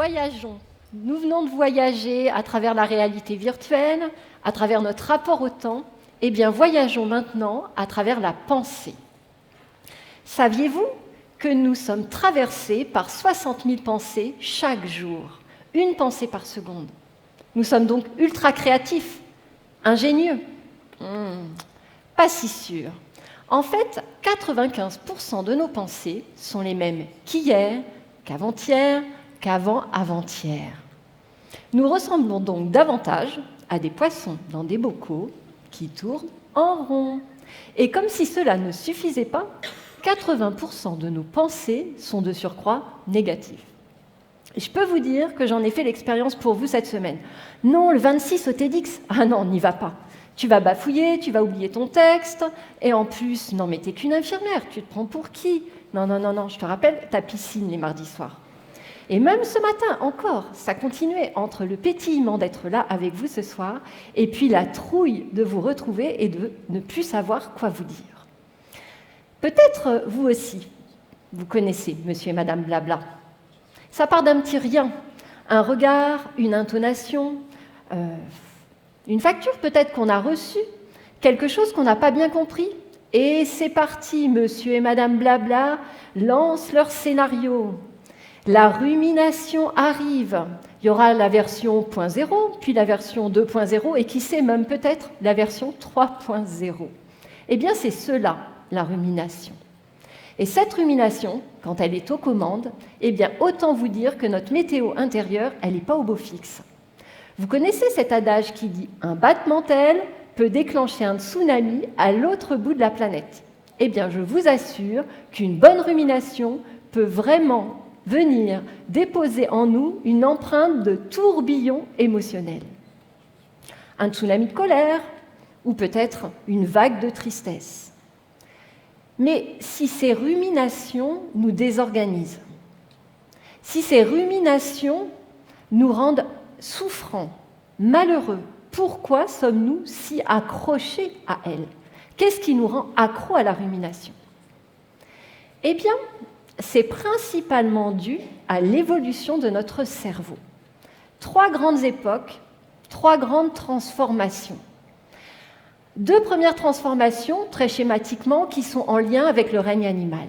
voyageons. Nous venons de voyager à travers la réalité virtuelle, à travers notre rapport au temps. Eh bien, voyageons maintenant à travers la pensée. Saviez-vous que nous sommes traversés par 60 000 pensées chaque jour, une pensée par seconde? Nous sommes donc ultra créatifs, ingénieux. Pas si sûr. En fait, 95% de nos pensées sont les mêmes qu'hier, qu'avant-hier, qu'avant-avant-hier. Nous ressemblons donc davantage à des poissons dans des bocaux qui tournent en rond. Et comme si cela ne suffisait pas, 80% de nos pensées sont de surcroît négatives. Et je peux vous dire que j'en ai fait l'expérience pour vous cette semaine. Non, le 26 au TEDx, ah non, n'y va pas. Tu vas bafouiller, tu vas oublier ton texte, et en plus, non mais t'es qu'une infirmière, tu te prends pour qui? Non, je te rappelle ta piscine les mardis soirs. Et même ce matin encore, ça continuait entre le pétillement d'être là avec vous ce soir, et puis la trouille de vous retrouver et de ne plus savoir quoi vous dire. Peut-être vous aussi, vous connaissez Monsieur et Madame Blabla. Ça part d'un petit rien, un regard, une intonation, une facture peut-être qu'on a reçue, quelque chose qu'on n'a pas bien compris. Et c'est parti, Monsieur et Madame Blabla lancent leur scénario. La rumination arrive. Il y aura la version 0.0, puis la version 2.0, et qui sait même peut-être la version 3.0. Eh bien, c'est cela, la rumination. Et cette rumination, quand elle est aux commandes, eh bien, autant vous dire que notre météo intérieure, elle n'est pas au beau fixe. Vous connaissez cet adage qui dit « un battement tel peut déclencher un tsunami à l'autre bout de la planète ». Eh bien, je vous assure qu'une bonne rumination peut vraiment venir déposer en nous une empreinte de tourbillon émotionnel. Un tsunami de colère ou peut-être une vague de tristesse. Mais si ces ruminations nous désorganisent, si ces ruminations nous rendent souffrants, malheureux, pourquoi sommes-nous si accrochés à elles? Qu'est-ce qui nous rend accros à la rumination? Eh bien, c'est principalement dû à l'évolution de notre cerveau. 3 grandes époques, 3 grandes transformations. 2 premières transformations, très schématiquement, qui sont en lien avec le règne animal.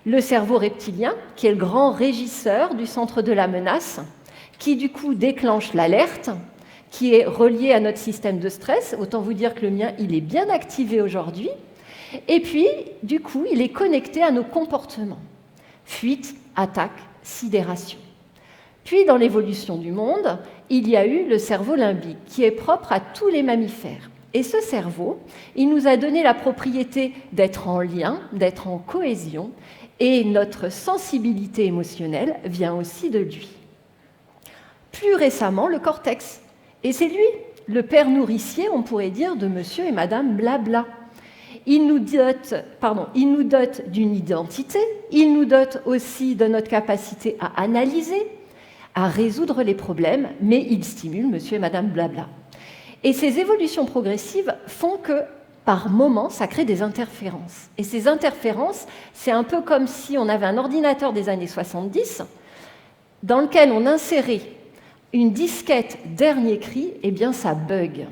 Le cerveau reptilien, qui est le grand régisseur du centre de la menace, qui du coup déclenche l'alerte, qui est relié à notre système de stress. Autant vous dire que le mien, il est bien activé aujourd'hui. Et puis, du coup, il est connecté à nos comportements. Fuite, attaque, sidération. Puis, dans l'évolution du monde, il y a eu le cerveau limbique, qui est propre à tous les mammifères. Et ce cerveau, il nous a donné la propriété d'être en lien, d'être en cohésion, et notre sensibilité émotionnelle vient aussi de lui. Plus récemment, le cortex. Et c'est lui, le père nourricier, on pourrait dire, de Monsieur et Madame Blabla. Il nous dote d'une identité, il nous dote aussi de notre capacité à analyser, à résoudre les problèmes, mais il stimule Monsieur et Madame Blabla. Et ces évolutions progressives font que, par moments, ça crée des interférences. Et ces interférences, c'est un peu comme si on avait un ordinateur des années 70 dans lequel on insérait une disquette dernier cri, eh bien ça bug.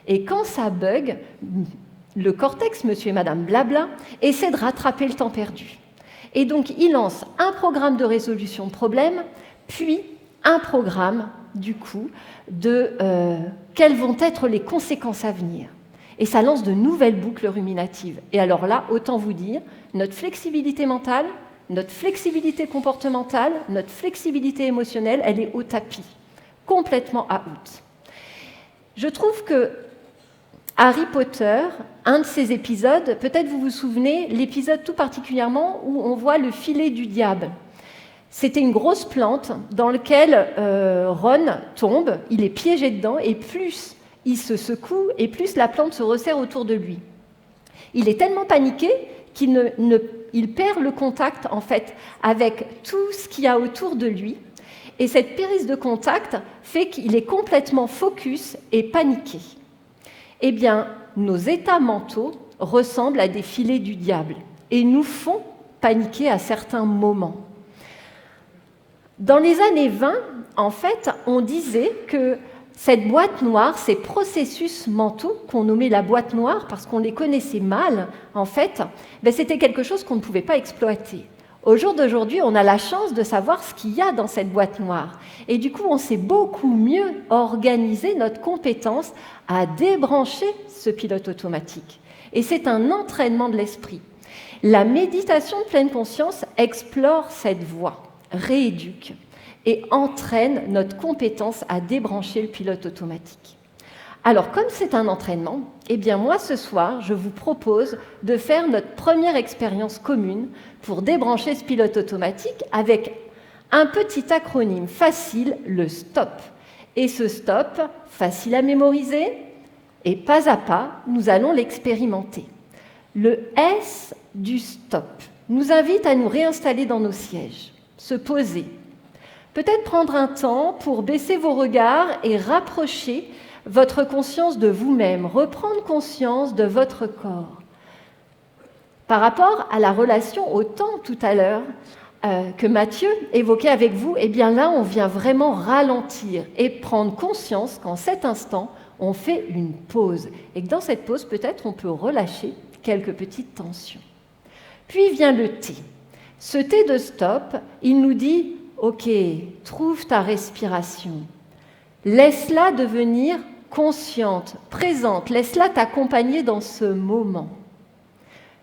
Et quand ça bug, le cortex, Monsieur et Madame Blabla, essaie de rattraper le temps perdu. Et donc il lance un programme de résolution de problème, puis un programme, du coup, de quelles vont être les conséquences à venir. Et ça lance de nouvelles boucles ruminatives. Et alors là, autant vous dire, notre flexibilité mentale, notre flexibilité comportementale, notre flexibilité émotionnelle, elle est au tapis, complètement à out. Je trouve que Harry Potter, un de ces épisodes, peut-être vous vous souvenez, l'épisode tout particulièrement où on voit le filet du diable. C'était une grosse plante dans laquelle Ron tombe, il est piégé dedans, et plus il se secoue, et plus la plante se resserre autour de lui. Il est tellement paniqué qu'il perd le contact, en fait, avec tout ce qu'il y a autour de lui. Et cette prise de contact fait qu'il est complètement focus et paniqué. Eh bien, nos états mentaux ressemblent à des filets du diable et nous font paniquer à certains moments. Dans les années 20, en fait, on disait que cette boîte noire, ces processus mentaux qu'on nommait la boîte noire parce qu'on les connaissait mal, en fait, c'était quelque chose qu'on ne pouvait pas exploiter. Au jour d'aujourd'hui, on a la chance de savoir ce qu'il y a dans cette boîte noire. Et du coup, on sait beaucoup mieux organiser notre compétence à débrancher ce pilote automatique. Et c'est un entraînement de l'esprit. La méditation de pleine conscience explore cette voie, rééduque et entraîne notre compétence à débrancher le pilote automatique. Alors, comme c'est un entraînement, eh bien moi, ce soir, je vous propose de faire notre première expérience commune pour débrancher ce pilote automatique avec un petit acronyme facile, le STOP. Et ce STOP, facile à mémoriser, et pas à pas, nous allons l'expérimenter. Le S du STOP nous invite à nous réinstaller dans nos sièges, se poser, peut-être prendre un temps pour baisser vos regards et rapprocher votre conscience de vous-même, reprendre conscience de votre corps. Par rapport à la relation au temps tout à l'heure que Mathieu évoquait avec vous, eh bien là, on vient vraiment ralentir et prendre conscience qu'en cet instant, on fait une pause. Et que dans cette pause, peut-être, on peut relâcher quelques petites tensions. Puis vient le T. Ce T de stop, il nous dit « Ok, trouve ta respiration. Laisse-la devenir consciente, présente. Laisse-la t'accompagner dans ce moment. »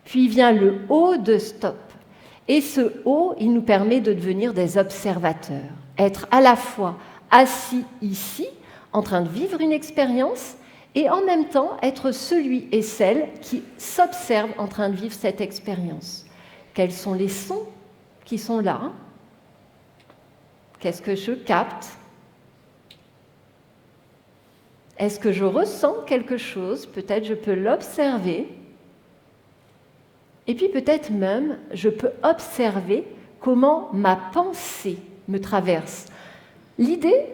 Puis vient le O de stop. Et ce O, il nous permet de devenir des observateurs. Être à la fois assis ici, en train de vivre une expérience, et en même temps être celui et celle qui s'observe en train de vivre cette expérience. Quels sont les sons qui sont là? Qu'est-ce que je capte? Est-ce que je ressens quelque chose? Peut-être je peux l'observer. Et puis peut-être même, je peux observer comment ma pensée me traverse. L'idée,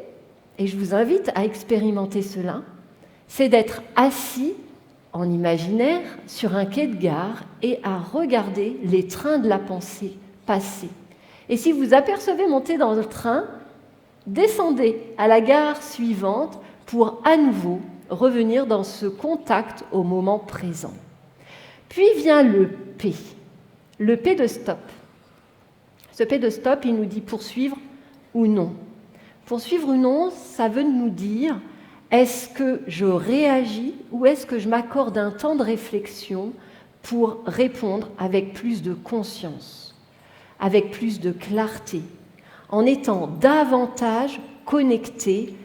et je vous invite à expérimenter cela, c'est d'être assis en imaginaire sur un quai de gare et à regarder les trains de la pensée passer. Et si vous apercevez monter dans le train, descendez à la gare suivante pour à nouveau revenir dans ce contact au moment présent. Puis vient le P de stop. Ce P de stop, il nous dit poursuivre ou non. Poursuivre ou non, ça veut nous dire est-ce que je réagis ou est-ce que je m'accorde un temps de réflexion pour répondre avec plus de conscience, avec plus de clarté, en étant davantage connecté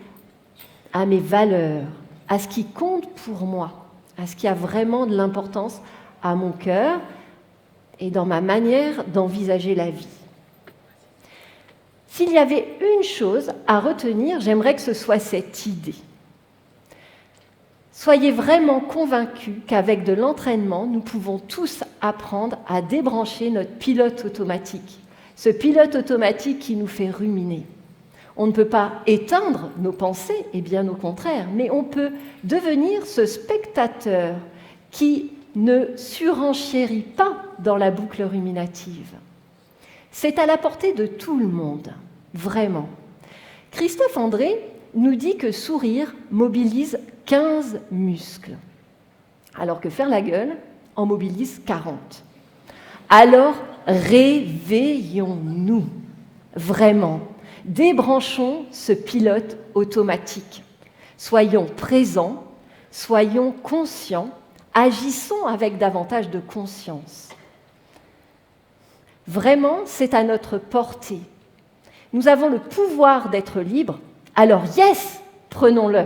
à mes valeurs, à ce qui compte pour moi, à ce qui a vraiment de l'importance à mon cœur et dans ma manière d'envisager la vie. S'il y avait une chose à retenir, j'aimerais que ce soit cette idée. Soyez vraiment convaincus qu'avec de l'entraînement, nous pouvons tous apprendre à débrancher notre pilote automatique. Ce pilote automatique qui nous fait ruminer. On ne peut pas éteindre nos pensées, et bien au contraire, mais on peut devenir ce spectateur qui ne surenchérit pas dans la boucle ruminative. C'est à la portée de tout le monde, vraiment. Christophe André nous dit que sourire mobilise 15 muscles, alors que faire la gueule en mobilise 40. Alors, réveillons-nous, vraiment. Débranchons ce pilote automatique. Soyons présents, soyons conscients, agissons avec davantage de conscience. Vraiment, c'est à notre portée. Nous avons le pouvoir d'être libres, alors yes, prenons-le.